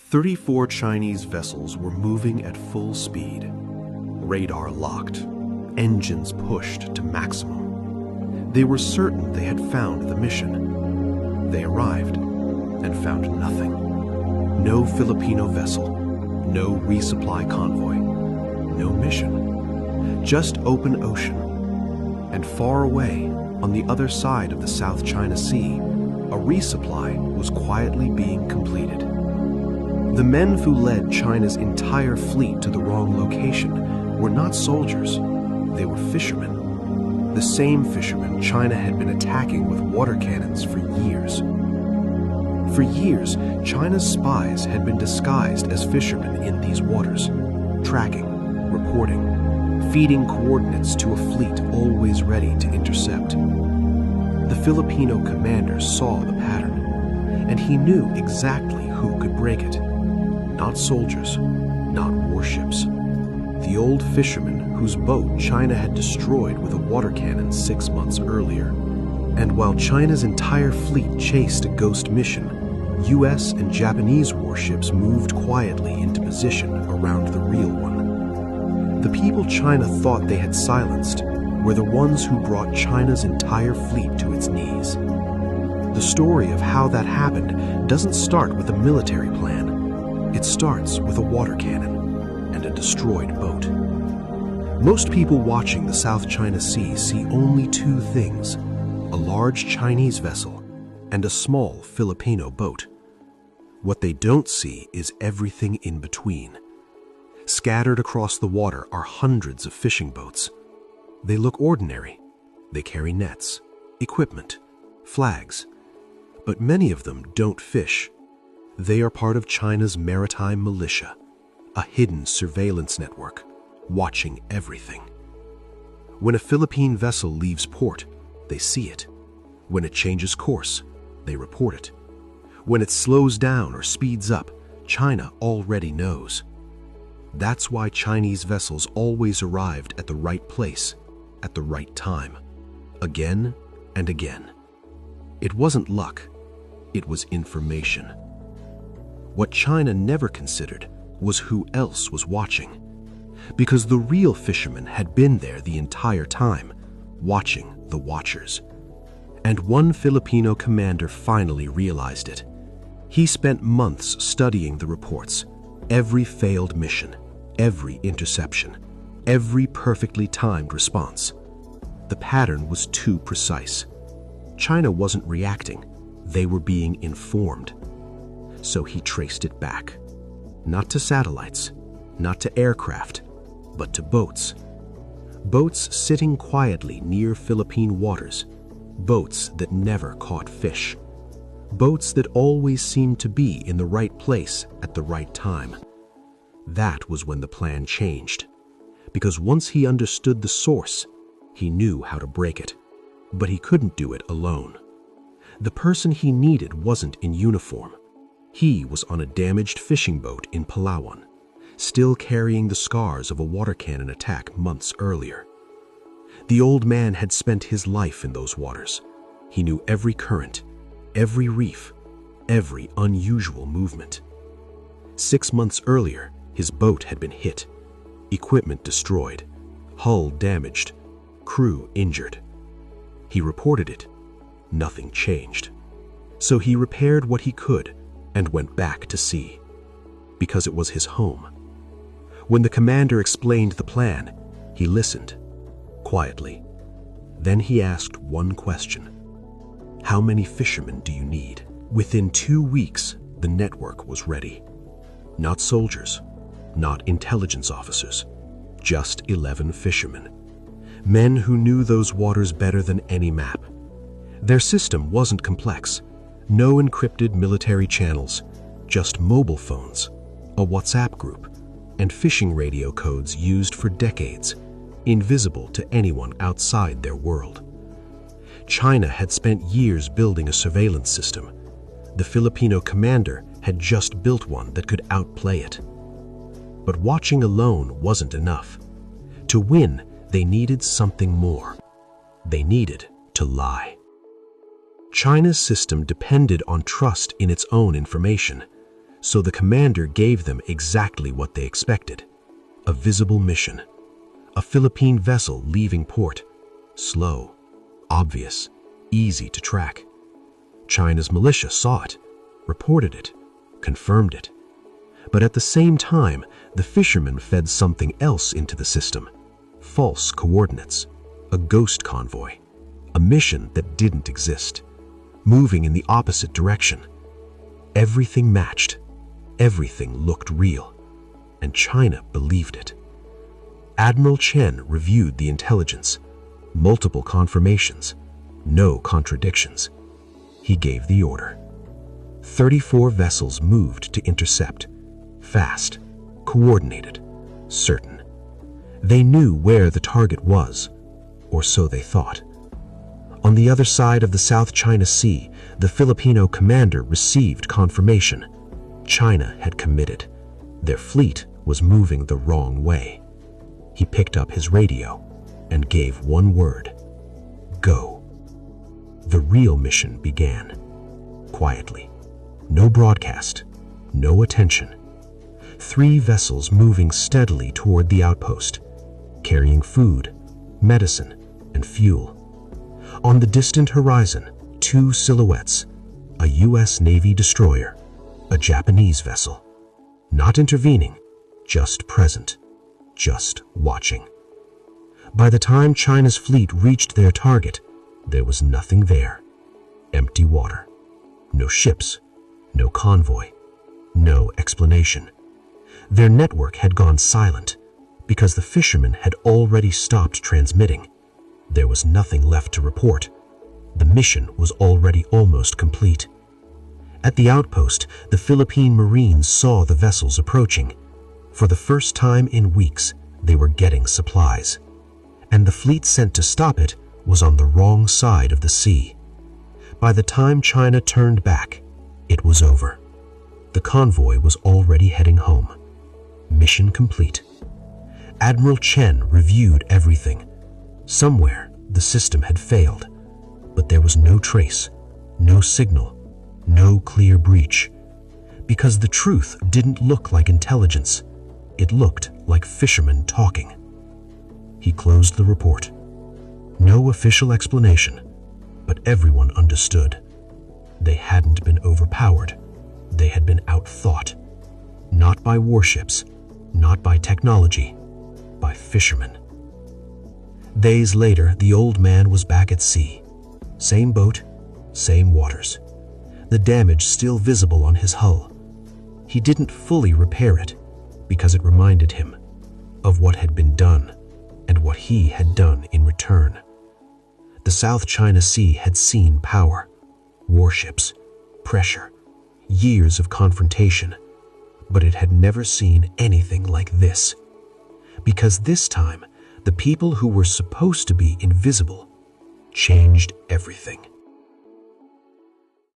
34 Chinese vessels were moving at full speed, radar locked, engines pushed to maximum. They were certain they had found the mission. They arrived and found nothing. No Filipino vessel, no resupply convoy, no mission. Just open ocean. And far away, on the other side of the South China Sea, a resupply was quietly being completed. The men who led China's entire fleet to the wrong location were not soldiers, they were fishermen. The same fishermen China had been attacking with water cannons for years. For years, China's spies had been disguised as fishermen in these waters, tracking, reporting, feeding coordinates to a fleet always ready to intercept. The Filipino commander saw the pattern, and he knew exactly who could break it. Not soldiers, not warships. The old fisherman whose boat China had destroyed with a water cannon 6 months earlier. And while China's entire fleet chased a ghost mission, US and Japanese warships moved quietly into position around the real one. The people China thought they had silenced were the ones who brought China's entire fleet to its knees. The story of how that happened doesn't start with a military plan. It starts with a water cannon and a destroyed boat. Most people watching the South China Sea see only two things: a large Chinese vessel and a small Filipino boat. What they don't see is everything in between. Scattered across the water are hundreds of fishing boats. They look ordinary. They carry nets, equipment, flags. But many of them don't fish. They are part of China's maritime militia, a hidden surveillance network, watching everything. When a Philippine vessel leaves port, they see it. When it changes course, they report it. When it slows down or speeds up, China already knows. That's why Chinese vessels always arrived at the right place, at the right time, again and again. It wasn't luck, it was information. What China never considered was who else was watching, because the real fishermen had been there the entire time, watching the watchers. And one Filipino commander finally realized it. He spent months studying the reports, every failed mission, every interception, every perfectly timed response. The pattern was too precise. China wasn't reacting, they were being informed. So he traced it back. Not to satellites, not to aircraft, but to boats. Boats sitting quietly near Philippine waters. Boats that never caught fish. Boats that always seemed to be in the right place at the right time. That was when the plan changed. Because once he understood the source, he knew how to break it. But he couldn't do it alone. The person he needed wasn't in uniform. He was on a damaged fishing boat in Palawan, still carrying the scars of a water cannon attack months earlier. The old man had spent his life in those waters. He knew every current, every reef, every unusual movement. 6 months earlier, his boat had been hit, equipment destroyed, hull damaged, crew injured. He reported it. Nothing changed. So he repaired what he could and went back to sea, because it was his home. When the commander explained the plan, he listened, quietly. Then he asked one question. How many fishermen do you need? Within 2 weeks, the network was ready. Not soldiers, not intelligence officers, just 11 fishermen. Men who knew those waters better than any map. Their system wasn't complex. No encrypted military channels, just mobile phones, a WhatsApp group, and fishing radio codes used for decades, invisible to anyone outside their world. China had spent years building a surveillance system. The Filipino commander had just built one that could outplay it. But watching alone wasn't enough. To win, they needed something more. They needed to lie. China's system depended on trust in its own information, So the commander gave them exactly what they expected. A visible mission. A Philippine vessel leaving port. Slow, obvious, easy to track. China's militia saw it, reported it, confirmed it. But at the same time, the fishermen fed something else into the system. False coordinates. A ghost convoy. A mission that didn't exist. Moving in the opposite direction. Everything matched. Everything looked real. And China believed it. Admiral Chen reviewed the intelligence. Multiple confirmations. No contradictions. He gave the order. 34 vessels moved to intercept. Fast, coordinated, certain. They knew where the target was, or so they thought. On the other side of the South China Sea, the Filipino commander received confirmation. China had committed. Their fleet was moving the wrong way. He picked up his radio and gave one word: go. The real mission began. Quietly. No broadcast. No attention. 3 vessels moving steadily toward the outpost, carrying food, medicine, and fuel. On the distant horizon, 2 silhouettes, a U.S. Navy destroyer, a Japanese vessel. Not intervening, just present, just watching. By the time China's fleet reached their target, there was nothing there. Empty water. No ships, no convoy, no explanation. Their network had gone silent because the fishermen had already stopped transmitting. There was nothing left to report. The mission was already almost complete. At the outpost, the Philippine Marines saw the vessels approaching. For the first time in weeks, they were getting supplies. And the fleet sent to stop it was on the wrong side of the sea. By the time China turned back, it was over. The convoy was already heading home. Mission complete. Admiral Chen reviewed everything. Somewhere, the system had failed, but there was no trace, no signal, no clear breach. Because the truth didn't look like intelligence. It looked like fishermen talking. He closed the report. No official explanation, but everyone understood. They hadn't been overpowered. They had been outthought. Not by warships, not by technology, by fishermen. Days later, the old man was back at sea. Same boat, same waters. The damage still visible on his hull. He didn't fully repair it because it reminded him of what had been done and what he had done in return. The South China Sea had seen power, warships, pressure, years of confrontation, but it had never seen anything like this. Because this time, the people who were supposed to be invisible changed everything.